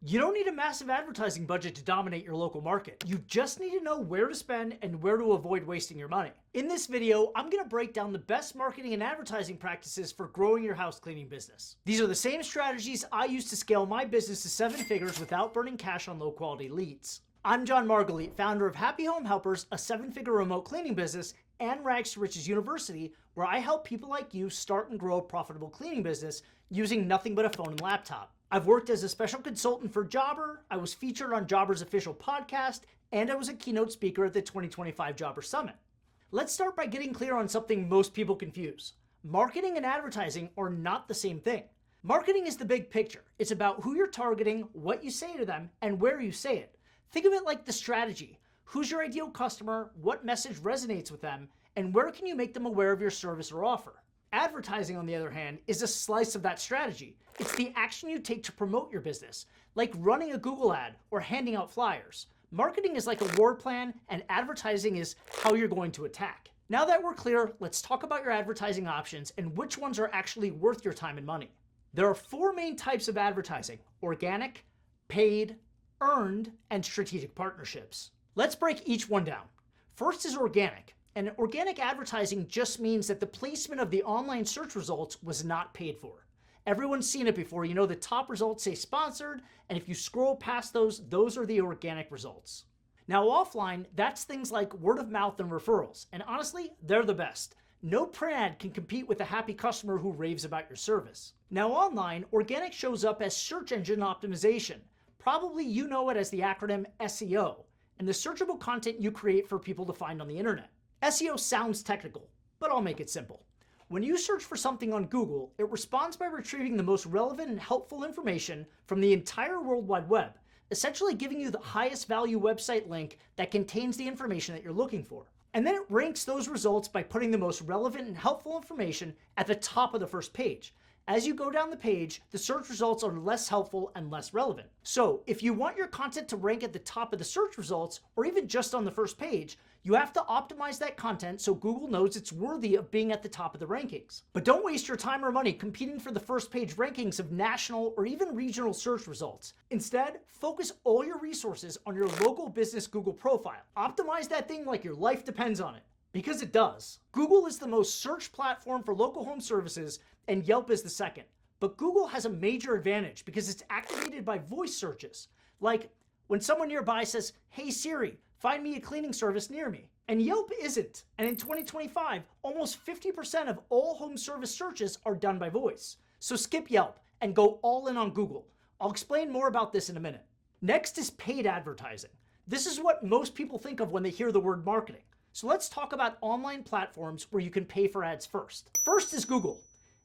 You don't need a massive advertising budget to dominate your local market. You just need to know where to spend and where to avoid wasting your money. In this video, I'm going to break down the best marketing and advertising practices for growing your house cleaning business. These are the same strategies I use to scale my business to 7 figures without burning cash on low quality leads. I'm John Margalit, founder of Happy Home Helpers, a 7-figure remote cleaning business, and Rags to Riches University, where I help people like you start and grow a profitable cleaning business using nothing but a phone and laptop. I've worked as a special consultant for Jobber, I was featured on Jobber's official podcast, and I was a keynote speaker at the 2025 Jobber Summit. Let's start by getting clear on something most people confuse. Marketing and advertising are not the same thing. Marketing is the big picture. It's about who you're targeting, what you say to them, and where you say it. Think of it like the strategy. Who's your ideal customer, what message resonates with them, and where can you make them aware of your service or offer? Advertising, on the other hand, is a slice of that strategy. It's the action you take to promote your business, like running a Google ad or handing out flyers. Marketing is like a war plan, and advertising is how you're going to attack. Now that we're clear, let's talk about your advertising options and which ones are actually worth your time and money. There are 4 main types of advertising: organic, paid, earned, and strategic partnerships. Let's break each one down. First is organic. And organic advertising just means that the placement of the online search results was not paid for. Everyone's seen it before. You know, the top results say sponsored, and if you scroll past those are the organic results. Now offline, that's things like word of mouth and referrals. And honestly, they're the best. No print ad can compete with a happy customer who raves about your service. Now online, organic shows up as search engine optimization. Probably you know it as the acronym SEO, and the searchable content you create for people to find on the internet. SEO sounds technical, but I'll make it simple. When you search for something on Google, it responds by retrieving the most relevant and helpful information from the entire World Wide Web, essentially giving you the highest value website link that contains the information that you're looking for. And then it ranks those results by putting the most relevant and helpful information at the top of the first page. As you go down the page, the search results are less helpful and less relevant. So if you want your content to rank at the top of the search results, or even just on the first page, you have to optimize that content so Google knows it's worthy of being at the top of the rankings. But don't waste your time or money competing for the first page rankings of national or even regional search results. Instead, focus all your resources on your local business Google profile. Optimize that thing like your life depends on it. Because it does. Google is the most searched platform for local home services, and Yelp is the second. But Google has a major advantage because it's activated by voice searches. Like when someone nearby says, "Hey Siri, find me a cleaning service near me." And Yelp isn't. And in 2025, almost 50% of all home service searches are done by voice. So skip Yelp and go all in on Google. I'll explain more about this in a minute. Next is paid advertising. This is what most people think of when they hear the word marketing. So let's talk about online platforms where you can pay for ads first. First is Google.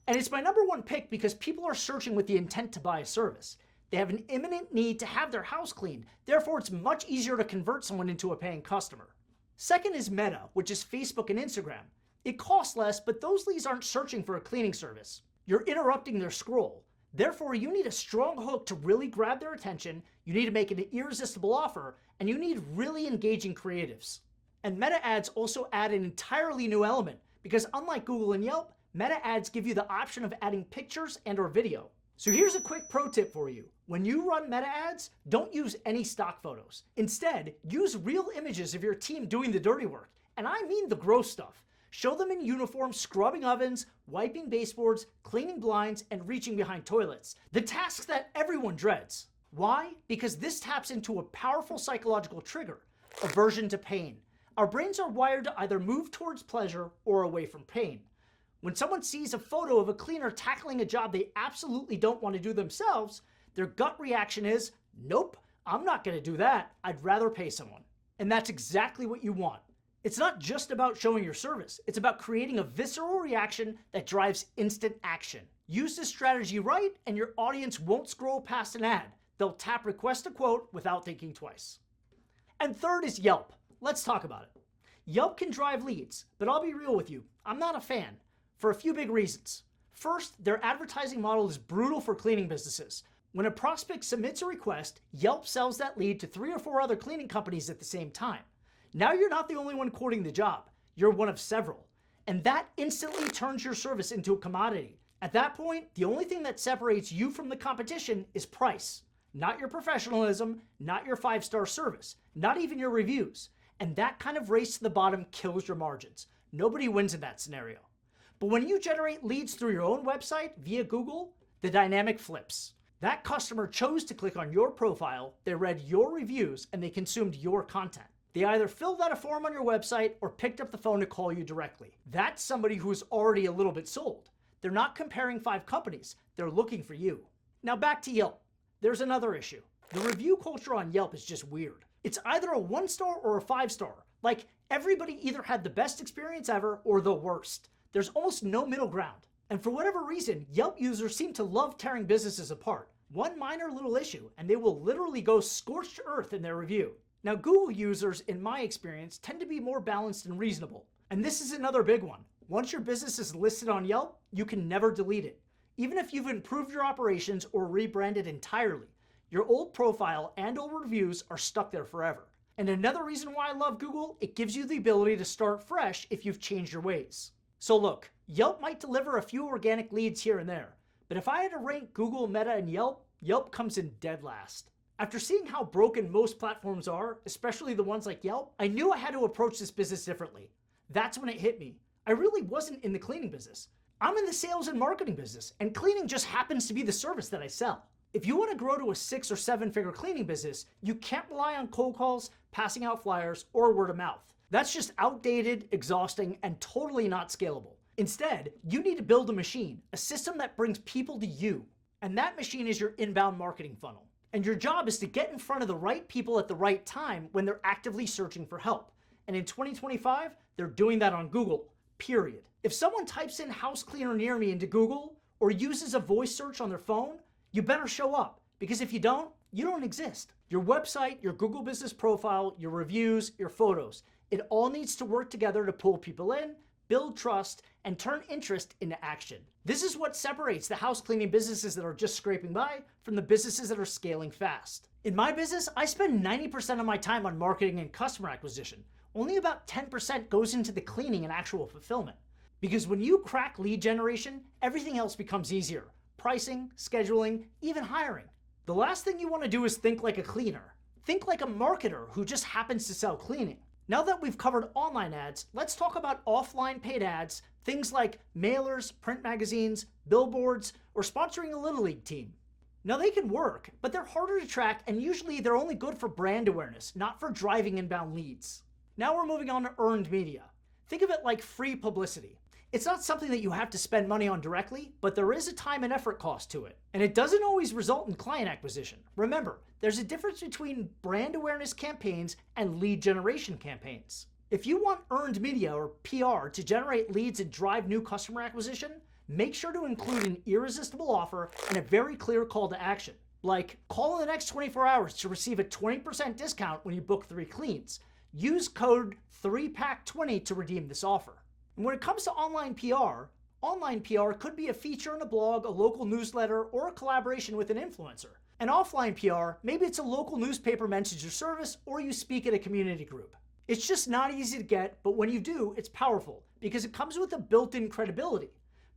And it's my number one pick because people are searching with the intent to buy a service. They have an imminent need to have their house cleaned. Therefore, it's much easier to convert someone into a paying customer. Second is Meta, which is Facebook and Instagram. It costs less, but those leads aren't searching for a cleaning service. You're interrupting their scroll. Therefore, you need a strong hook to really grab their attention, you need to make an irresistible offer, and you need really engaging creatives. And Meta ads also add an entirely new element because unlike Google and Yelp, Meta ads give you the option of adding pictures and/or video. So here's a quick pro tip for you. When you run Meta ads, don't use any stock photos. Instead, use real images of your team doing the dirty work. And I mean the gross stuff. Show them in uniform scrubbing ovens, wiping baseboards, cleaning blinds, and reaching behind toilets. The tasks that everyone dreads. Why? Because this taps into a powerful psychological trigger: aversion to pain. Our brains are wired to either move towards pleasure or away from pain. When someone sees a photo of a cleaner tackling a job they absolutely don't want to do themselves, their gut reaction is, "Nope, I'm not going to do that. I'd rather pay someone." And that's exactly what you want. It's not just about showing your service. It's about creating a visceral reaction that drives instant action. Use this strategy right, and your audience won't scroll past an ad. They'll tap request a quote without thinking twice. And third is Yelp. Let's talk about it. Yelp can drive leads, but I'll be real with you, I'm not a fan, for a few big reasons. First, their advertising model is brutal for cleaning businesses. When a prospect submits a request, Yelp sells that lead to 3 or 4 other cleaning companies at the same time. Now you're not the only one quoting the job, you're one of several. And that instantly turns your service into a commodity. At that point, the only thing that separates you from the competition is price. not your professionalism, not your 5-star service, not even your reviews. And that kind of race to the bottom kills your margins. Nobody wins in that scenario. But when you generate leads through your own website via Google, the dynamic flips. That customer chose to click on your profile, they read your reviews, and they consumed your content. They either filled out a form on your website or picked up the phone to call you directly. That's somebody who's already a little bit sold. They're not comparing 5 companies, they're looking for you. Now back to Yelp. There's another issue. The review culture on Yelp is just weird. It's either a 1-star or a 5-star. Like, everybody either had the best experience ever or the worst. There's almost no middle ground. And for whatever reason, Yelp users seem to love tearing businesses apart. One minor little issue, and they will literally go scorched earth in their review. Now, Google users, in my experience, tend to be more balanced and reasonable. And this is another big one. Once your business is listed on Yelp, you can never delete it. Even if you've improved your operations or rebranded entirely, your old profile and old reviews are stuck there forever. And another reason why I love Google, it gives you the ability to start fresh if you've changed your ways. So look, Yelp might deliver a few organic leads here and there, but if I had to rank Google, Meta, and Yelp, Yelp comes in dead last. After seeing how broken most platforms are, especially the ones like Yelp, I knew I had to approach this business differently. That's when it hit me. I really wasn't in the cleaning business. I'm in the sales and marketing business, and cleaning just happens to be the service that I sell. If you want to grow to a 6 or 7-figure cleaning business, you can't rely on cold calls, passing out flyers, or word of mouth. That's just outdated, exhausting, and totally not scalable. Instead, you need to build a machine, a system that brings people to you. And that machine is your inbound marketing funnel. And your job is to get in front of the right people at the right time when they're actively searching for help. And in 2025, they're doing that on Google, period. If someone types in house cleaner near me into Google or uses a voice search on their phone, you better show up, because if you don't exist. Your website, your Google business profile, your reviews, your photos, it all needs to work together to pull people in, build trust, and turn interest into action. This is what separates the house cleaning businesses that are just scraping by from the businesses that are scaling fast. In my business, I spend 90% of my time on marketing and customer acquisition. Only about 10% goes into the cleaning and actual fulfillment. Because when you crack lead generation, everything else becomes easier. Pricing, scheduling, even hiring. The last thing you want to do is think like a cleaner. Think like a marketer who just happens to sell cleaning. Now that we've covered online ads, let's talk about offline paid ads, things like mailers, print magazines, billboards, or sponsoring a Little League team. Now they can work, but they're harder to track, and usually they're only good for brand awareness, not for driving inbound leads. Now we're moving on to earned media. Think of it like free publicity. It's not something that you have to spend money on directly, but there is a time and effort cost to it. And it doesn't always result in client acquisition. Remember, there's a difference between brand awareness campaigns and lead generation campaigns. If you want earned media or PR to generate leads and drive new customer acquisition, make sure to include an irresistible offer and a very clear call to action. Like, call in the next 24 hours to receive a 20% discount when you book 3 cleans. Use code 3PACK20 to redeem this offer. And when it comes to online PR could be a feature in a blog, a local newsletter, or a collaboration with an influencer. And offline PR, maybe it's a local newspaper mentions your service, or you speak at a community group. It's just not easy to get, but when you do, it's powerful because it comes with a built-in credibility.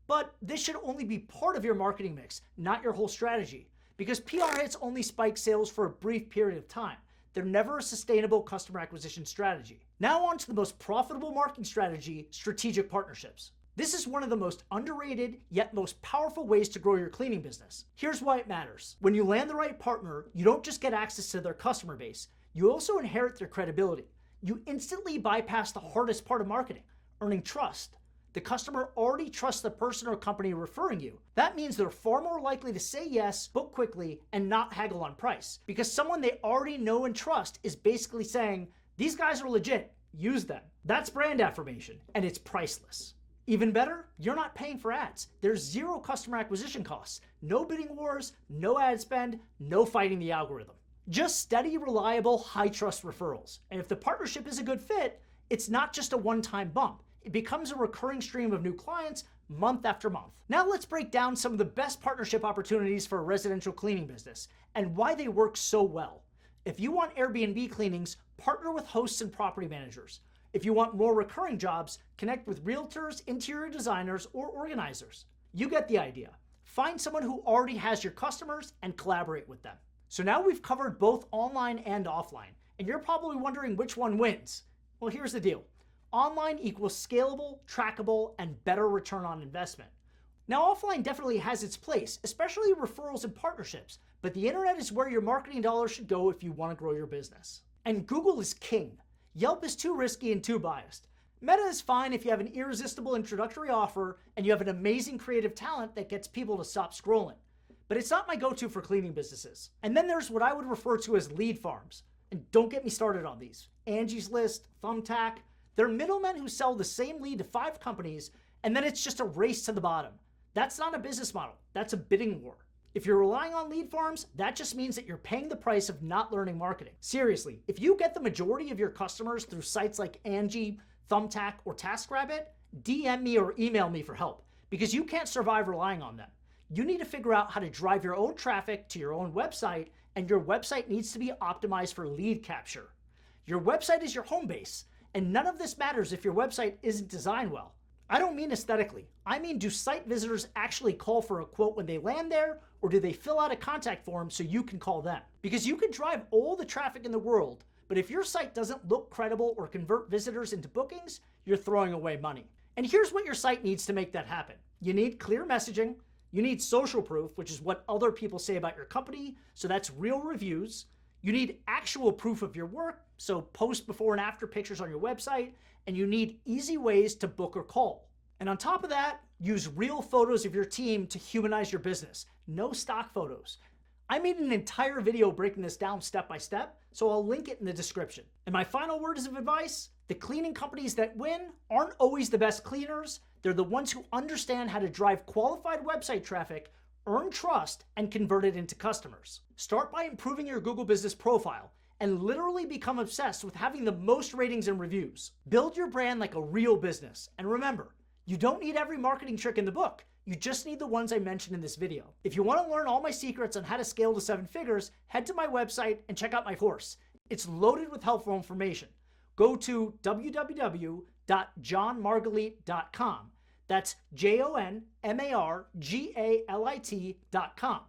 But this should only be part of your marketing mix, not your whole strategy, because PR hits only spike sales for a brief period of time. They're never a sustainable customer acquisition strategy. Now on to the most profitable marketing strategy, strategic partnerships. This is one of the most underrated yet most powerful ways to grow your cleaning business. Here's why it matters. When you land the right partner, you don't just get access to their customer base, you also inherit their credibility. You instantly bypass the hardest part of marketing, earning trust. The customer already trusts the person or company referring you. That means they're far more likely to say yes, book quickly, and not haggle on price. Because someone they already know and trust is basically saying, these guys are legit, use them. That's brand affirmation, and it's priceless. Even better, you're not paying for ads. There's 0 customer acquisition costs, no bidding wars, no ad spend, no fighting the algorithm. Just steady, reliable, high-trust referrals. And if the partnership is a good fit, it's not just a one-time bump. It becomes a recurring stream of new clients month after month. Now let's break down some of the best partnership opportunities for a residential cleaning business and why they work so well. If you want Airbnb cleanings, partner with hosts and property managers. If you want more recurring jobs, connect with realtors, interior designers, or organizers. You get the idea. Find someone who already has your customers and collaborate with them. So now we've covered both online and offline, and you're probably wondering which one wins. Well, here's the deal. Online equals scalable, trackable, and better return on investment. Now, offline definitely has its place, especially referrals and partnerships, but the internet is where your marketing dollars should go if you want to grow your business. And Google is king. Yelp is too risky and too biased. Meta is fine if you have an irresistible introductory offer and you have an amazing creative talent that gets people to stop scrolling. But it's not my go-to for cleaning businesses. And then there's what I would refer to as lead farms. And don't get me started on these. Angie's List, Thumbtack, they're middlemen who sell the same lead to 5 companies, and then it's just a race to the bottom. That's not a business model. That's a bidding war. If you're relying on lead farms, that just means that you're paying the price of not learning marketing. Seriously, if you get the majority of your customers through sites like Angie, Thumbtack, or TaskRabbit, DM me or email me for help, because you can't survive relying on them. You need to figure out how to drive your own traffic to your own website, and your website needs to be optimized for lead capture. Your website is your home base, and none of this matters if your website isn't designed well. I don't mean aesthetically. I mean, do site visitors actually call for a quote when they land there, or do they fill out a contact form so you can call them? Because you can drive all the traffic in the world, but if your site doesn't look credible or convert visitors into bookings, you're throwing away money. And here's what your site needs to make that happen. You need clear messaging. You need social proof, which is what other people say about your company, so that's real reviews. You need actual proof of your work, so post before and after pictures on your website, and you need easy ways to book or call. And on top of that, use real photos of your team to humanize your business. No stock photos. I made an entire video breaking this down step by step, so I'll link it in the description. And my final words of advice, the cleaning companies that win aren't always the best cleaners. They're the ones who understand how to drive qualified website traffic, earn trust, and convert it into customers. Start by improving your Google Business profile and literally become obsessed with having the most ratings and reviews. Build your brand like a real business. And remember, you don't need every marketing trick in the book. You just need the ones I mentioned in this video. If you want to learn all my secrets on how to scale to 7 figures, head to my website and check out my course. It's loaded with helpful information. Go to www.johnmargalit.com. That's JONMARGALIT.com.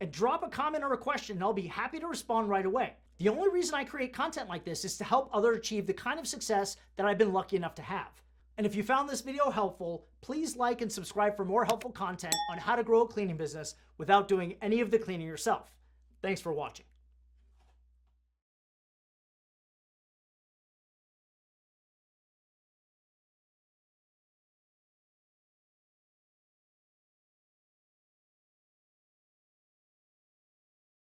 And drop a comment or a question and I'll be happy to respond right away. The only reason I create content like this is to help others achieve the kind of success that I've been lucky enough to have. And if you found this video helpful, please like and subscribe for more helpful content on how to grow a cleaning business without doing any of the cleaning yourself. Thanks for watching.